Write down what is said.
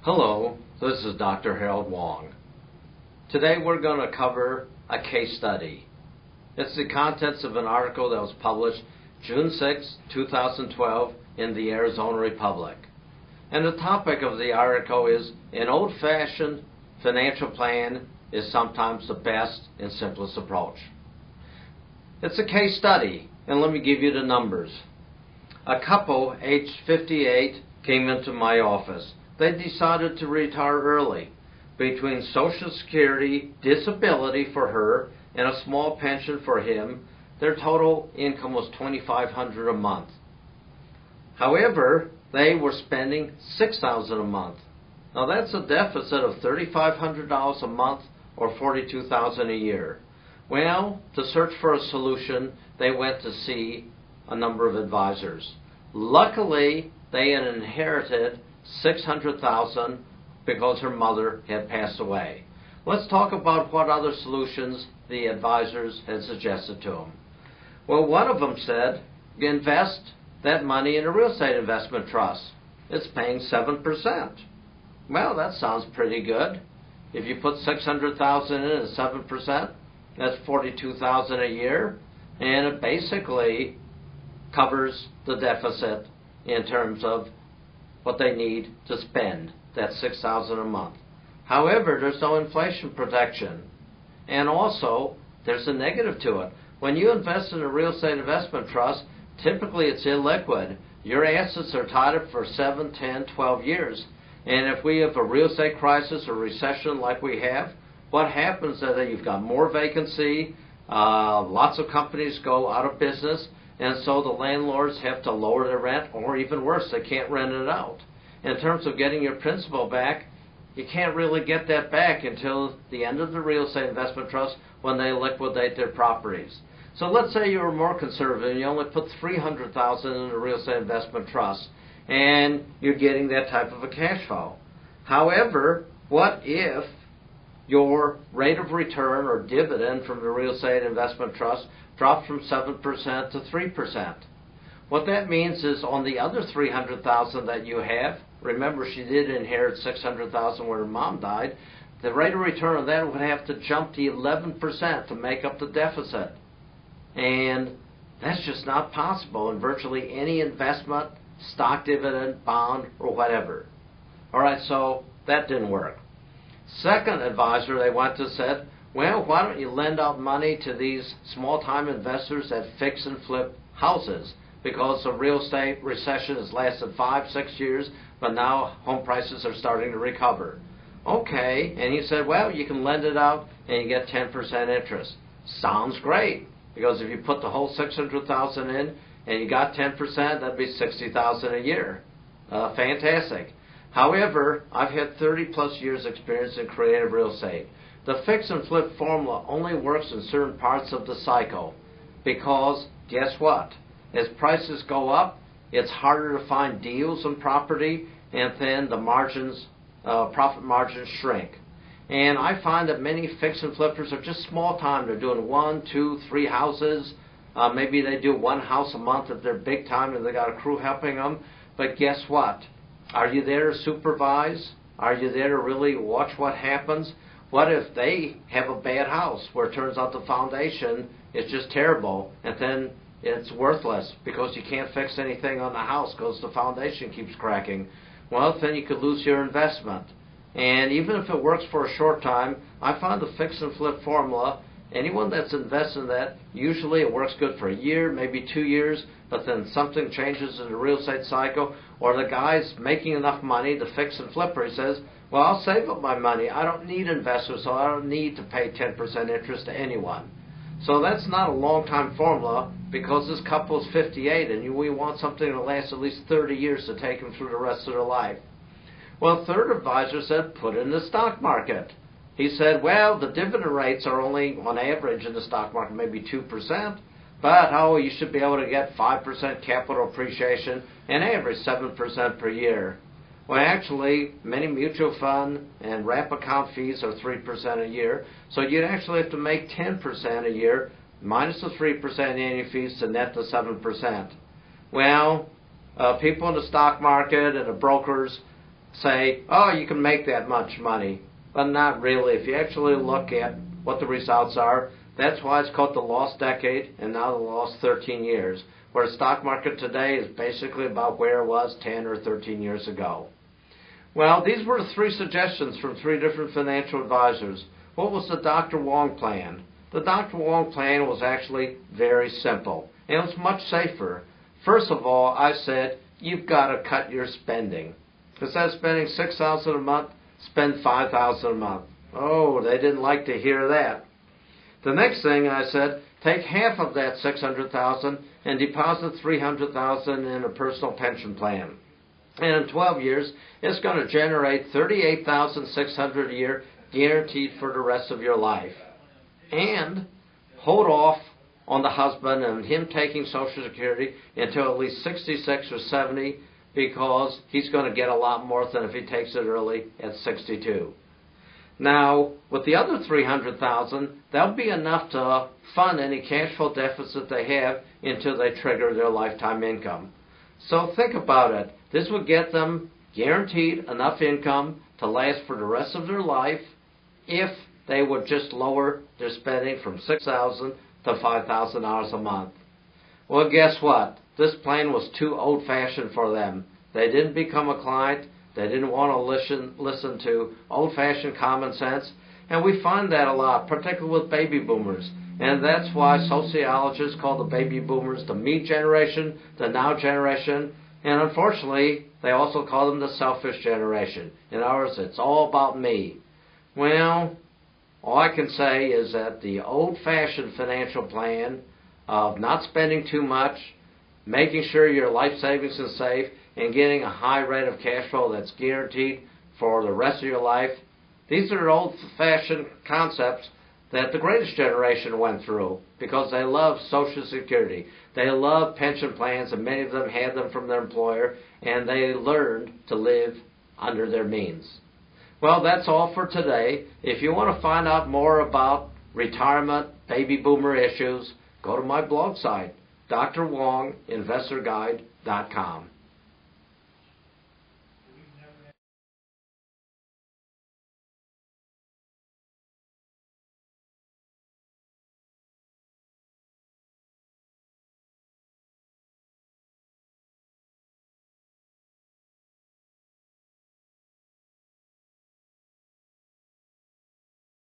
Hello, this is Dr. Harold Wong. Today we're going to cover a case study. It's the contents of an article that was published June 6, 2012 in the Arizona Republic. And the topic of the article is, an old-fashioned financial plan is sometimes the best and simplest approach. It's a case study, and let me give you the numbers. A couple aged 58 came into my office. They decided to retire early. Between Social Security, disability for her, and a small pension for him, their total income was $2,500 a month. However, they were spending $6,000 a month. Now that's a deficit of $3,500 a month or $42,000 a year. Well, to search for a solution, they went to see a number of advisors. Luckily, they had inherited $600,000 because her mother had passed away. Let's talk about what other solutions the advisors had suggested to them. Well, one of them said, invest that money in a real estate investment trust. It's paying 7%. Well, that sounds pretty good. If you put $600,000 in at 7%, that's $42,000 a year, and it basically covers the deficit in terms of what they need to spend, that $6,000 a month. However, there's no inflation protection, and also there's a negative to it. When you invest in a real estate investment trust, typically it's illiquid. Your assets are tied up for 7, 10, 12 years, and if we have a real estate crisis or recession like we have, what happens is that you've got more vacancy, lots of companies go out of business, and so the landlords have to lower their rent, or even worse, they can't rent it out. In terms of getting your principal back, you can't really get that back until the end of the real estate investment trust when they liquidate their properties. So let's say you were more conservative and you only put $300,000 in a real estate investment trust, and you're getting that type of a cash flow. However, what if your rate of return or dividend from the real estate investment trust dropped from 7% to 3%? What that means is on the other $300,000 that you have, remember she did inherit $600,000 when her mom died, the rate of return on that would have to jump to 11% to make up the deficit. And that's just not possible in virtually any investment, stock dividend, bond, or whatever. All right, so that didn't work. Second advisor they went to said, well, why don't you lend out money to these small-time investors that fix and flip houses? Because the real estate recession has lasted 5, 6 years, but now home prices are starting to recover. Okay, and he said, well, you can lend it out and you get 10% interest. Sounds great, because if you put the whole $600,000 in and you got 10%, that'd be $60,000 a year. Fantastic. However, I've had 30-plus years experience in creative real estate. The fix and flip formula only works in certain parts of the cycle because, guess what? As prices go up, it's harder to find deals on property, and then the margins, profit margins shrink. And I find that many fix and flippers are just small time. They're doing 1, 2, 3 houses. Maybe they do 1 house a month if they're big time and they got a crew helping them. But guess what? Are you there to supervise? Are you there to really watch what happens? What if they have a bad house where it turns out the foundation is just terrible, and then it's worthless because you can't fix anything on the house because the foundation keeps cracking? Well, then you could lose your investment. And even if it works for a short time, I find the fix and flip formula, anyone that's invested in that, usually it works good for a year, maybe 2 years, but then something changes in the real estate cycle, or the guy's making enough money, the fix and flipper, he says, well, I'll save up my money. I don't need investors, so I don't need to pay 10% interest to anyone. So that's not a long-time formula because this couple is 58 and we want something that lasts at least 30 years to take them through the rest of their life. Well, third advisor said, put it in the stock market. He said, well, the dividend rates are only, on average in the stock market, maybe 2%, but, you should be able to get 5% capital appreciation and average 7% per year. Well, actually, many mutual fund and wrap account fees are 3% a year, so you'd actually have to make 10% a year minus the 3% annual fees to net the 7%. Well, people in the stock market and the brokers say, oh, you can make that much money, but not really. If you actually look at what the results are, that's why it's called the lost decade and now the lost 13 years, where the stock market today is basically about where it was 10 or 13 years ago. Well, these were 3 suggestions from 3 different financial advisors. What was the Dr. Wong plan? The Dr. Wong plan was actually very simple, and it was much safer. First of all, I said, you've got to cut your spending. Instead of spending $6,000 a month, spend $5,000 a month. Oh, they didn't like to hear that. The next thing I said, take half of that $600,000 and deposit $300,000 in a personal pension plan. And in 12 years, it's going to generate $38,600 a year, guaranteed for the rest of your life. And hold off on the husband and him taking Social Security until at least 66 or 70, because he's going to get a lot more than if he takes it early at 62. Now, with the other $300,000, that'll be enough to fund any cash flow deficit they have until they trigger their lifetime income. So think about it. This would get them guaranteed enough income to last for the rest of their life if they would just lower their spending from $6,000 to $5,000 a month. Well, guess what? This plan was too old-fashioned for them. They didn't become a client. They didn't want to listen to old-fashioned common sense. And we find that a lot, particularly with baby boomers. And that's why sociologists call the baby boomers the me generation, the now generation. And unfortunately, they also call them the selfish generation. In other words, it's all about me. Well, all I can say is that the old-fashioned financial plan of not spending too much, making sure your life savings is safe, and getting a high rate of cash flow that's guaranteed for the rest of your life, these are old-fashioned concepts that the greatest generation went through because they love Social Security. They love pension plans, and many of them had them from their employer, and they learned to live under their means. Well, that's all for today. If you want to find out more about retirement, baby boomer issues, go to my blog site, drwonginvestorguide.com.